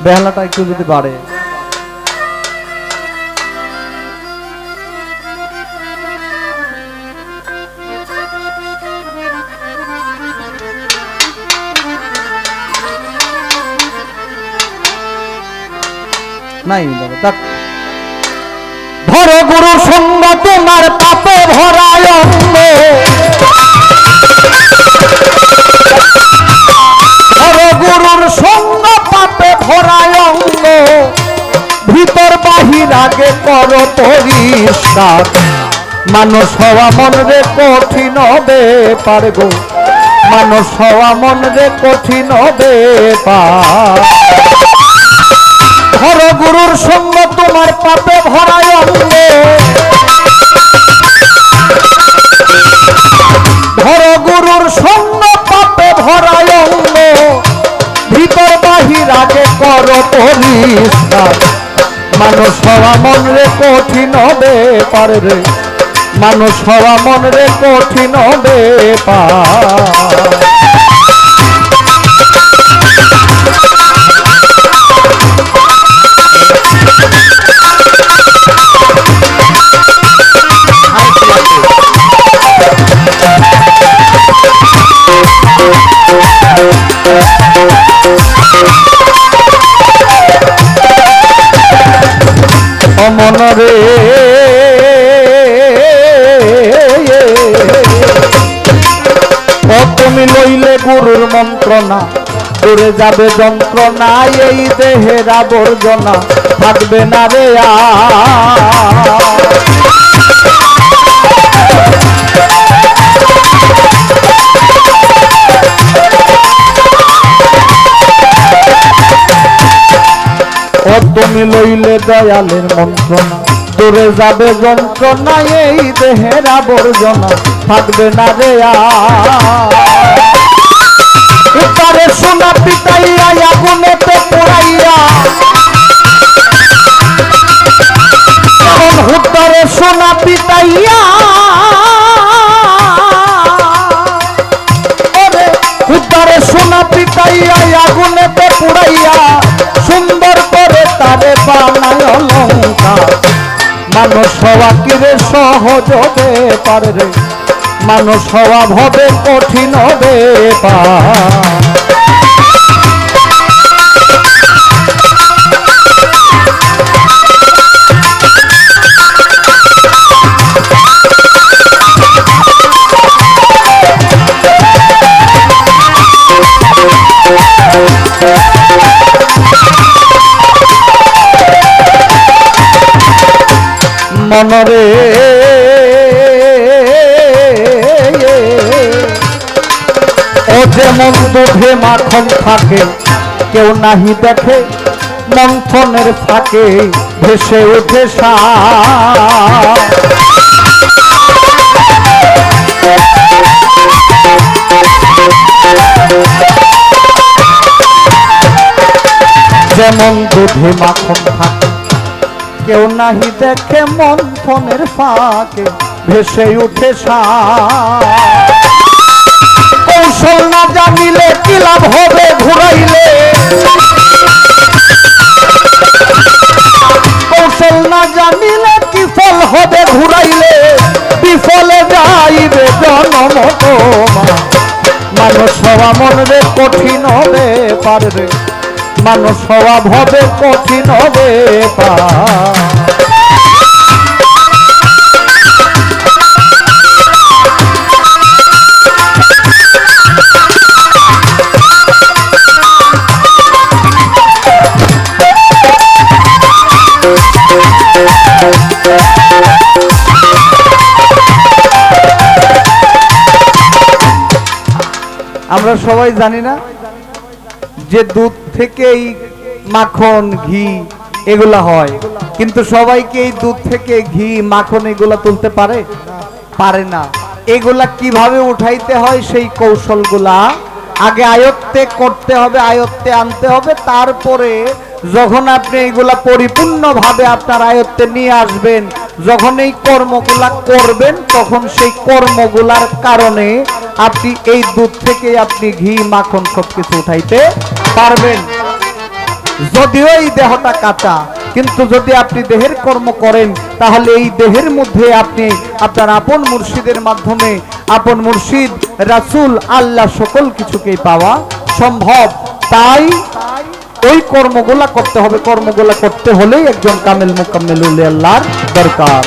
বেহালাটা একটু যদি বাড়ে। নাই দাদা, ধরো গুরু সঙ্গ তোমার পাপে ভরায় অঙ্গ, ধরো গুরুর সঙ্গ পাপে ভরায় অঙ্গ, ভিতর বাহির আগে করো পরিষ্কার, মানুষ হওয়া মন রে কঠিন ব্যাপার গো, মানুষ হওয়া মন রে কঠিন ব্যাপার। ধরো গুরুর সঙ্গ তোমার পাপে ভরায় অঙ্গ, ধরো গুরুর সঙ্গ পাপে ভরায় অঙ্গ, ভিতর বাহির আগে করো পরিষ্কার, মানুষ হওয়া মন রে কঠিন ব্যাপার রে, মানুষ হওয়া মন রে কঠিন ব্যাপার। অমন রে ও তুমি লইলে গুরুর মন্ত্রণা, উড়ে যাবে যন্ত্রণা, এই দেহের আবর্জনা থাকবে না রে ও তুমি লইলে দয়ালের মন্ত্রণা, দূরে যাবে যন্ত্রণা, এই দেহের আবর্জনা থাকবে না রে উপারে সোনা পিটাইয়া আগুনে তো পোড়াইয়া, হুতারে সোনা পিটাইয়া, হুতারে সোনা পিটাইয়া আগুনে তো পোড়াইয়া, সুন্দর করে তারে বানায় অলঙ্কার, মানুষ হওয়া কিরে সহজ ব্যাপার রে, মানুষ হওয়া ভবে কঠিন ব্যাপার। মনরে ও যেমন দুধে মাখন থাকে, কেউ নাহি দেখে, মন্থনের ফাঁকে ভেসে উঠে যেমন দুধে মাখন থাকে, কেউ নাহি দেখে, মন্থনের ফাঁকে ভেসে উঠে কৌশল না জানিলে কি লাভ হবে ঘুরাইলে, কৌশল না জানিলে কি ফল হবে ঘুরাইলে, বিফলে যাইবে জনম তোমার, মানুষ হওয়া মন রে কঠিন ব্যাপার রে, মানুষ হওয়া ভবে কঠিন ব্যাপার। আমরা সবাই জানি না যে দুধ থেকেই মাখন ঘি এগুলা হয়, কিন্তু সবাইকে এই দুধ থেকে ঘি মাখন এগুলা তুলতে পারে পারে না। এগুলা কিভাবে উঠাইতে হয় সেই কৌশলগুলা আগে আয়ত্তে করতে হবে, আয়ত্তে আনতে হবে, তারপরে যখন আপনি এইগুলা পরিপূর্ণভাবে আপনার আয়ত্তে নিয়ে আসবেন, যখন এই কর্মগুলা করবেন, তখন সেই কর্মগুলার কারণে আপনি এই দুধ থেকে আপনি ঘি মাখন সবকিছু উঠাইতে পারবেন। যদিও এই দেহটা কাঁচা, কিন্তু যদি আপনি দেহের কর্ম করেন তাহলে এই দেহের মধ্যে আপনি আপনার আপন মুর্শিদের মাধ্যমে আপন মুর্শিদ, রাসূল, আল্লাহ সকল কিছুকেই পাওয়া সম্ভব। তাই ওই কর্মগুলা করতে হবে। কর্মগুলা করতে হলেই একজন কামেল মুকাম্মেল আল্লাহর দরকার।